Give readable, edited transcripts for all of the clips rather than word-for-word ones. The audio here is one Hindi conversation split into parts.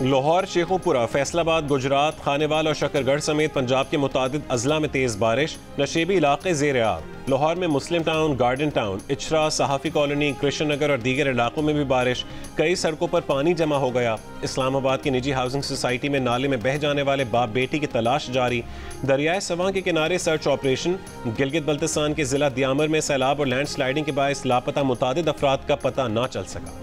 लाहौर, शेखोपुरा, फैसलाबाद, गुजरात, खानेवाल और शकरगढ़ समेत पंजाब के मुतादिद अजला में तेज़ बारिश, नशेबी इलाके ज़ेर आब। लाहौर में Muslim town, garden town, Ichhra, सहाफ़ी कॉलोनी, कृष्ण नगर और दीगर इलाकों में भी बारिश। कई सड़कों पर पानी जमा हो गया। इस्लामाबाद की निजी हाउसिंग सोसाइटी में नाले में बह जाने वाले बाप बेटी की तलाश जारी। दरियाए सवां के किनारे सर्च ऑपरेशन। गिलगित बल्तिस्तान के जिला दियामर में सैलाब और लैंड स्लाइडिंग के बायस लापता मुतादिद अफराद का पता न चल सका।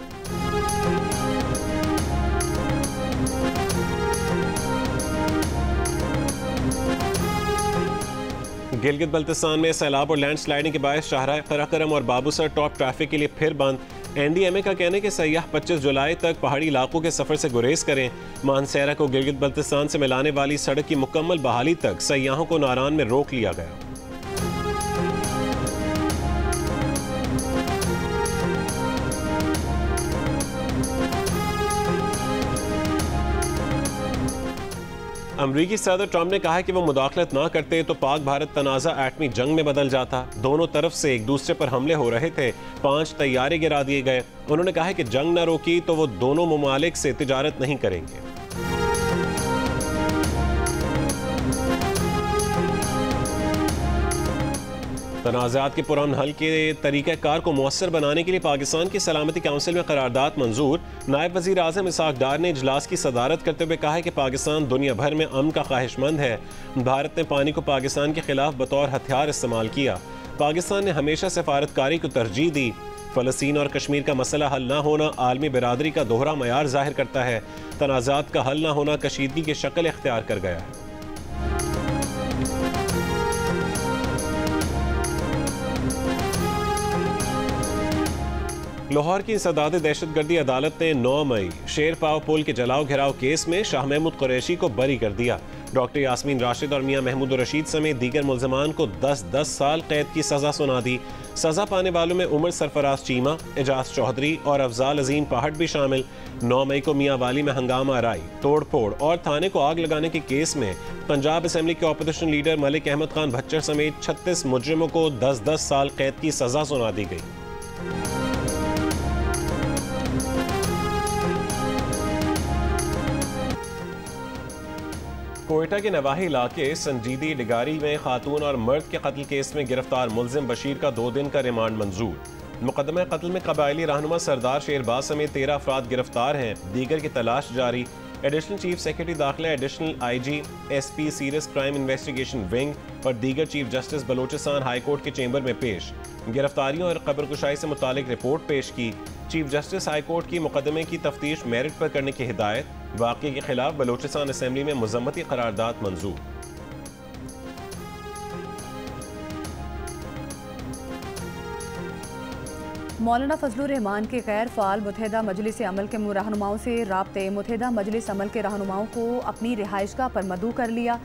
गिलगित बल्तिस्तान में सैलाब और लैंड स्लाइडिंग के बायस शाहराह कराकरम और बाबूसर टॉप ट्रैफिक के लिए फिर बंद। एनडीएमए का कहना है कि सयाह 25 जुलाई तक पहाड़ी इलाकों के सफर से गुरेज करें। मानसेरा को गिलगित बल्तिस्तान से मिलाने वाली सड़क की मुकम्मल बहाली तक सयाहों को नारान में रोक लिया गया। अमरीकी सदर ट्रंप ने कहा है कि वो मुदाखलत ना करते तो पाक भारत तनाज़ा एटमी जंग में बदल जाता। दोनों तरफ से एक दूसरे पर हमले हो रहे थे। 5 तैयारे गिरा दिए गए। उन्होंने कहा है कि जंग न रोकी तो वो दोनों ममालिक से तिजारत नहीं करेंगे। तनाज़ात के पुरअमन हल के तरीक़ाकार को मौसर बनाने के लिए पाकिस्तान की सलामती काउंसिल में करारदाद मंजूर। नायब वज़ीर आज़म इसहाक डार ने इजलास की सदारत करते हुए कहा है कि पाकिस्तान दुनिया भर में अमन का ख्वाहिशमंद है। भारत ने पानी को पाकिस्तान के खिलाफ बतौर हथियार इस्तेमाल किया। पाकिस्तान ने हमेशा सफारतकारी को तरजीह दी। फ़लस्तीन और कश्मीर का मसला हल न होना आलमी बिरादरी का दोहरा मयार जाहिर करता है। तनाज़ात का हल न होना कशीदगी की शक्ल इख्तियार कर गया है। लाहौर की इंसदाद दहशतगर्दी अदालत ने 9 मई शेरपाव पुल के जलाओ घिराव केस में शाह महमूद कुरैशी को बरी कर दिया। डॉक्टर यास्मीन राशिद और मियां महमूद रशीद समेत दीगर मुल्ज़मान को 10-10 साल कैद की सज़ा सुना दी। सज़ा पाने वालों में उमर सरफराज चीमा, एजाज चौधरी और अफजाल अजीम पहाड़ भी शामिल। 9 मई को मियां वाली में हंगामा आराई, तोड़ फोड़ और थाने को आग लगाने के केस में पंजाब असेंबली के अपोजिशन लीडर मलिक अहमद खान भच्चर समेत 36 मुजरिमों को 10-10 साल कैद की सज़ा सुना दी गई। कोयटा के नवाही इलाके संजीदी डिगारी में खातून और मर्द के कत्ल केस में गिरफ्तार मुल्जिम बशीर का 2 दिन का रिमांड मंजूर। मुकदमे कत्ल में कबायली रहनुमा सरदार शेरबाज समेत 13 अफराद गिरफ्तार हैं। दीगर की तलाश जारी। एडिशनल चीफ सेक्रेटरी दाखिला, additional IG, SP serious crime investigation wing और दीगर chief justice Balochistan high court के चेंबर में पेश। गिरफ्तारियों और कब्रकुशाई से मुतालिक रिपोर्ट पेश की। चीफ जस्टिस हाई कोर्ट की मुकदमे की तफ्तीश मेरिट पर करने की हिदायत। वाक़े के खिलाफ बलोचिस्तान असेंबली में मुज़म्मती करारदाद मंजूर। मौलाना फजलुर रहमान के गैर फ़ाल मुत्तहिदा मजलिस अमल के रहनुमाओं से राब्ते। मुत्तहिदा मजलिस अमल के रहनुमाओं को अपनी रिहाइशगाह पर मदऊ कर लिया।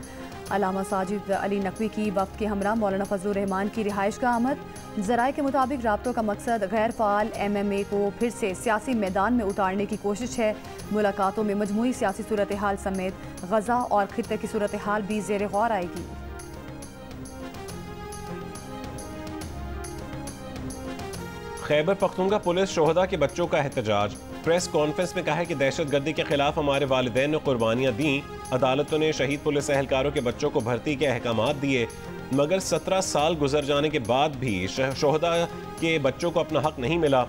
अल्लामा साजिद अली नकवी की वफ़द के हमरा मौलाना फजलुर रहमान की रिहाइशगाह आमद। ज़राए के मुताबिक राब्तों का मकसद गैर फ़ाल MMA को फिर से सियासी मैदान में उतारने की कोशिश है। मुलाकातों में मजमूई सियासी सूरत हाल समेत गज़ा और खित्ते की सूरत हाल भी ज़ेर गौर आएगी। खैबर पख्तूनख्वा पुलिस शोहदा के बच्चों का एहतजाज। प्रेस कॉन्फ्रेंस में कहा है कि दहशतगर्दी के खिलाफ हमारे वालिदैन ने कुर्बानियाँ दी। अदालतों ने शहीद पुलिस एहलकारों के बच्चों को भर्ती के अहकामात दिए, मगर 17 साल गुजर जाने के बाद भी शोहदा के बच्चों को अपना हक नहीं मिला।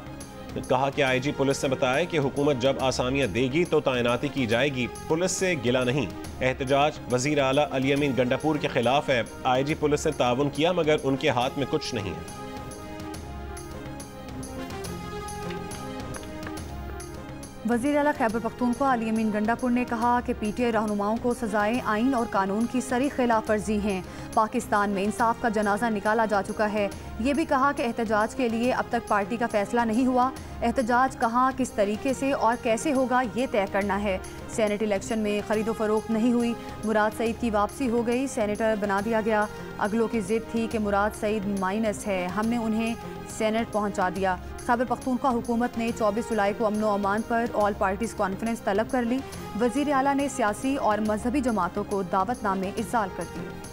कहा कि IG पुलिस ने बताया कि हुकूमत जब आसामियाँ देगी तो तैनाती की जाएगी, पुलिस से गिला नहीं। एहतजाज वज़ीर आला अली अमीन गंडापुर के खिलाफ है। IG पुलिस ने ताउन किया मगर उनके हाथ में कुछ नहीं है। वज़ीर आला खैबर पख्तूनख्वा अली अमीन गंडापुर ने कहा कि PTI रहनुमाओं को सजाएं आइन और कानून की सरी खिलाफ वर्जी हैं। पाकिस्तान में इंसाफ का जनाजा निकाला जा चुका है। ये भी कहा कि एहतजाज के लिए अब तक पार्टी का फैसला नहीं हुआ। एहतजाज कहाँ, किस तरीके से और कैसे होगा ये तय करना है। सेनेट इलेक्शन में खरीदो फरोख्त नहीं हुई, मुराद सईद की वापसी हो गई, सेनेटर बना दिया गया। अगलों की जिद थी कि मुराद सईद माइनस है, हमने उन्हें सेनेट पहुंचा दिया। खैबर पख्तूनख्वा हुकूमत ने 24 जुलाई को अमन व अमान पर ऑल पार्टीज़ कॉन्फ्रेंस तलब कर ली। वज़ीर आला ने सियासी और मजहबी जमातों को दावतनामे इरसाल कर दिए।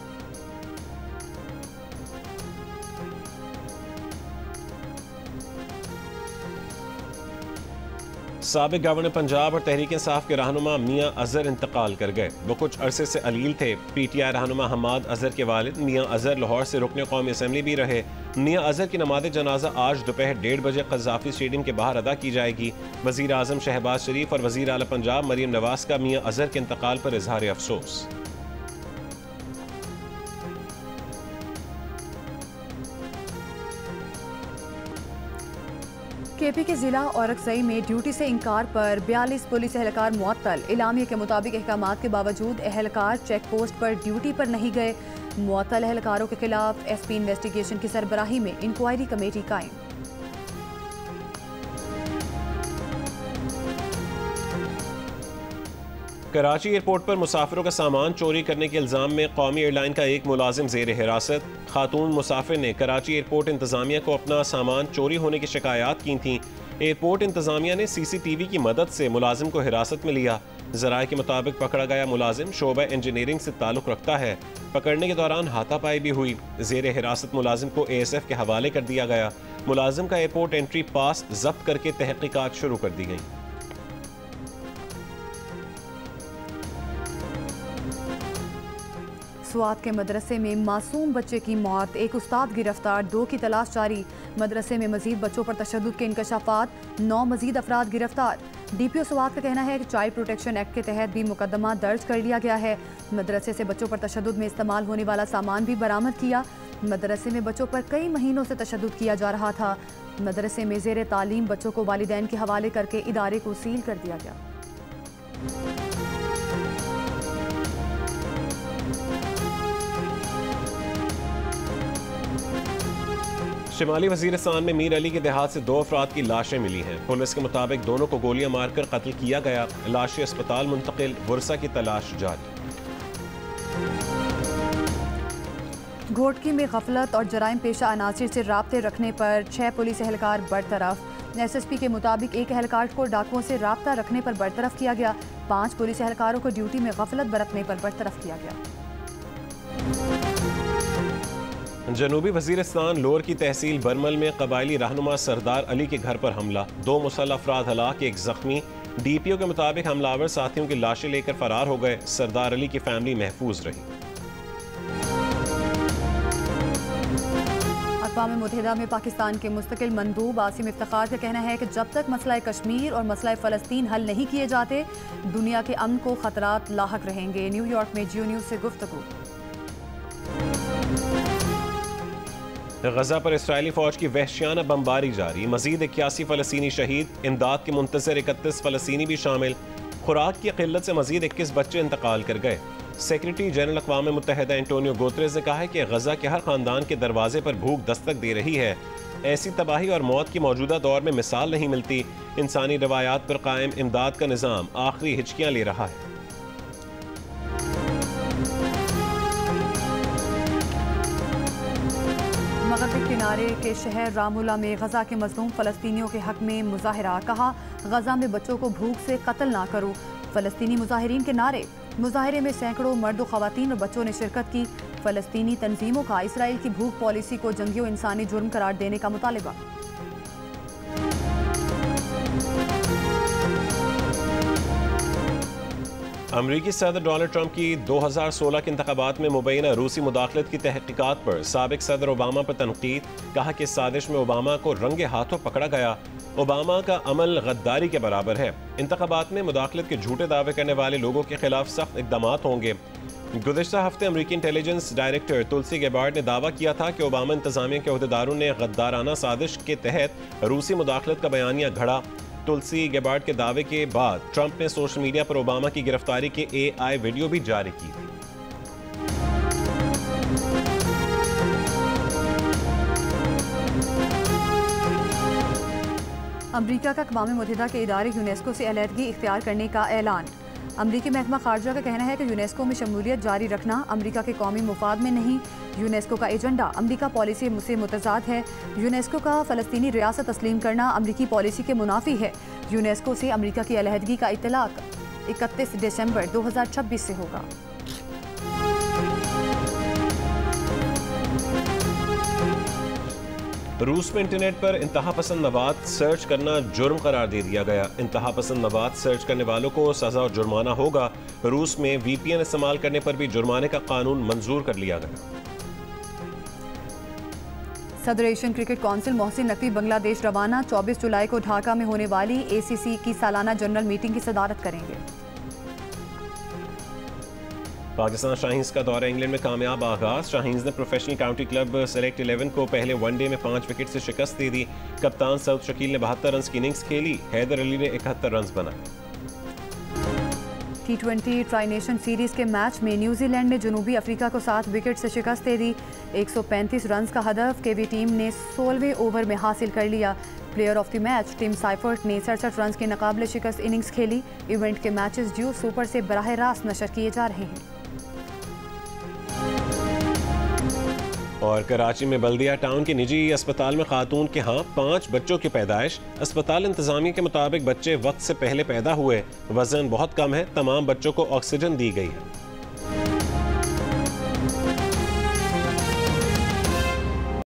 साबिक गवर्नर पंजाब और तहरीक इंसाफ के रहनुमा मियां अजहर इंतकाल कर गए। वो कुछ अरसे से अलील थे। PTI रहनुमा हमाद अजहर के वालिद मियां अजहर लाहौर से रुकने कौमी असम्बली भी रहे। मियां अजहर की नमाज जनाजा आज दोपहर 1:30 बजे कज़ाफ़ी स्टेडियम के बाहर अदा की जाएगी। वज़ीर आज़म शहबाज शरीफ और वज़ीर आला पंजाब मरीम नवाज का मियां अजहर के इंतकाल पर इजहार अफसोस। KP के जिला औरकजई में ड्यूटी से इंकार पर 42 पुलिस एहलकार मुअत्तल। इलामिया के मुताबिक अहकामात के बावजूद एहलकार चेक पोस्ट पर ड्यूटी पर नहीं गए। मुअत्तल एहलकारों के खिलाफ SP इन्वेस्टिगेशन की सरबराही में इंक्वायरी कमेटी कायम। कराची एयरपोर्ट पर मुसाफिरों का सामान चोरी करने के इल्जाम में कौमी एयरलाइन का एक मुलाजिम जेर हिरासत। खातून मुसाफिर ने कराची एयरपोर्ट इंतजामिया को अपना सामान चोरी होने की शिकायत की थी। एयरपोर्ट इंतजामिया ने CCTV की मदद से मुलाजिम को हिरासत में लिया। ज़राए के मुताबिक पकड़ा गया मुलाजिम शोबा इंजीनियरिंग से ताल्लुक़ रखता है। पकड़ने के दौरान हाथापाई भी हुई। जेर हिरासत मुलाजिम को ASF के हवाले कर दिया गया। मुलाजिम का एयरपोर्ट एंट्री पास जब्त करके तहकीकात शुरू कर दी गई। स्वात के मदरसे में मासूम बच्चे की मौत, एक उस्ताद गिरफ्तार, 2 की तलाश जारी। मदरसे में मजीद बच्चों पर तशद्दुद के इंकशाफात, 9 मजीद अफराद गिरफ्तार। DPO स्वात का कहना है कि चाइल्ड प्रोटेक्शन एक्ट के तहत भी मुकदमा दर्ज कर लिया गया है। मदरसे से बच्चों पर तशद्दुद में इस्तेमाल होने वाला सामान भी बरामद किया। मदरसे में बच्चों पर कई महीनों से तशद्दुद किया जा रहा था। मदरसे में ज़ेर तालीम बच्चों को वालिदैन के हवाले करके इदारे को सील कर दिया गया। शिमाली वजीरिस्तान में मीर अली के देहात से 2 अफराद की लाशें मिली हैं। पुलिस के मुताबिक दोनों को गोलियां मारकर कत्ल किया गया। लाशें अस्पताल मुंतकिल, वर्सा की तलाश जारी। घोटकी में गफलत और जराइम पेशा अनासिर से राब्ते रखने पर 6 पुलिस एहलकार बरतरफ। SSP के मुताबिक एक एहलकार को डाकुओं से राब्ता रखने पर बरतरफ किया गया। 5 पुलिस एहलकारों को ड्यूटी में गफलत बरतने पर बरतरफ किया गया। जनूबी वजीरिस्तान लोअर की तहसील बरमल में कबायली रहनुमा सरदार अली के घर पर हमला, 2 मुसल्लह अफराद हलाक, 1 जख्मी। DPO के मुताबिक हमलावर साथियों की लाशें लेकर फरार हो गए। सरदार अली की फैमिली महफूज रही। अक़वाम मुत्तहिदा में पाकिस्तान के मुस्तकिल मंदूब आसिम इफ्तिखार का कहना है कि जब तक मसला कश्मीर और मसला फ़लस्तीन हल नहीं किए जाते, दुनिया के अमन को खतरात लाहक रहेंगे। न्यूयॉर्क में जियो न्यूज़ से गुफ्तगू। गजा पर इसराइली फौज की वहशियाना बमबारी जारी, मजीद 81 फ़लस्तीनी शहीद, इमदाद के मुंतज़र 31 फ़लस्तीनी भी शामिल। खुराक की किल्लत से मजीद 21 बच्चे इंतकाल कर गए। सेक्रेटरी जनरल अक़वाम मुत्तहिदा एंटोनियो गुतेरेस ने कहा है कि गजा के हर खानदान के दरवाजे पर भूख दस्तक दे रही है। ऐसी तबाही और मौत की मौजूदा दौर में मिसाल नहीं मिलती। इंसानी रवायात पर कायम इमदाद का निज़ाम आखिरी हिचकियाँ ले रहा है। मगरबी किनारे के शहर रामुला में गजा के मजलूम फ़लस्तीनियों के हक में मुजाहरा। कहा, गजा में बच्चों को भूख से कत्ल ना करो। फ़लस्तीनी मुजाहिरीन के नारे। मुजाहरे में सैकड़ों मर्द, ख़वातीन और बच्चों ने शिरकत की। फ़लस्तीनी तंजीमों का इसराइल की भूख पॉलिसी को जंगी और इंसानी जुर्म करार देने का मुतालबा। अमरीकी सदर डोनाल्ड ट्रंप की 2016 के इंतखाबात में मुबैना रूसी मुदाखलत की तहकीकात पर साबिक सदर ओबामा पर तनकीद। कहा कि साजिश में ओबामा को रंगे हाथों पकड़ा गया। ओबामा का अमल गद्दारी के बराबर है। इंतखाबात में मुदाखलत के झूठे दावे करने वाले लोगों के खिलाफ सख्त इक़दाम होंगे। गुज़िश्ता हफ्ते अमरीकी इंटेलिजेंस डायरेक्टर तुलसी गेबार्ड ने दावा किया था कि ओबामा इंतजामिया के अहदेदारों ने गद्दाराना साजिश के तहत रूसी मुदाखलत का बयानिया घड़ा। तुलसी गेबार्ड के दावे के बाद ट्रंप ने सोशल मीडिया पर ओबामा की गिरफ्तारी के AI वीडियो भी जारी की थी। अमरीका का अक़वाम मुत्तहिदा के इदारे यूनेस्को से अलहदगी इख्तियार करने का ऐलान। अमरीकी महकमा खारजा का कहना है कि यूनेस्को में शमूलियत जारी रखना अमरीका के कौमी मुफाद में नहीं। यूनेस्को का एजेंडा अमरीका पॉलिसी से मुतज़ाद है। यूनेस्को का फ़लस्तीनी रियासत तस्लीम करना अमरीकी पॉलिसी के मुनाफी है। यूनेस्को से अमरीका की अलहदगी का इत्तलाक 31 दिसंबर 2026 से होगा। रूस में इंटरनेट पर इंतहा पसंद मवाद सर्च करना जुर्म करार दे दिया गया। इंतहा पसंद मवाद सर्च करने वालों को सजा और जुर्माना होगा। रूस में VPN इस्तेमाल करने पर भी जुर्माने का कानून मंजूर कर लिया गया। सदर Asian cricket council Mohsin Naqvi Bangladesh रवाना। 24 जुलाई को ढाका में होने वाली ACC की सालाना जनरल मीटिंग की सदारत करेंगे। पाकिस्तान शाहीन्स का दौरा इंग्लैंड में कामयाब आगाज। शाहीन्स ने प्रोफेशनल काउंटी क्लब सेलेक्ट 11 को पहले वनडे में 5 विकेट से शिकस्त दे दी। कप्तान सऊद शकील ने 72 रन की इनिंग्स खेली। हैदर अली ने 71 रन बनाए। T20 ट्राई नेशन सीरीज के मैच में न्यूजीलैंड ने जनूबी अफ्रीका को 7 विकेट से शिकस्त दे दी। 135 रन का हदफ केवी टीम ने 16वें ओवर में हासिल कर लिया। Player of the match Tim Seifert ने 67 रन की नाकाबिले शिकस्त इनिंग्स खेली। इवेंट के मैचेस जियो सुपर से बराह रास्त नशर किए जा रहे हैं। और कराची में बल्दिया टाउन के निजी अस्पताल में खातून के यहाँ 5 बच्चों की पैदाइश। अस्पताल इंतजामिया के मुताबिक बच्चे वक्त से पहले पैदा हुए। वजन बहुत कम है। तमाम बच्चों को ऑक्सीजन दी गई है।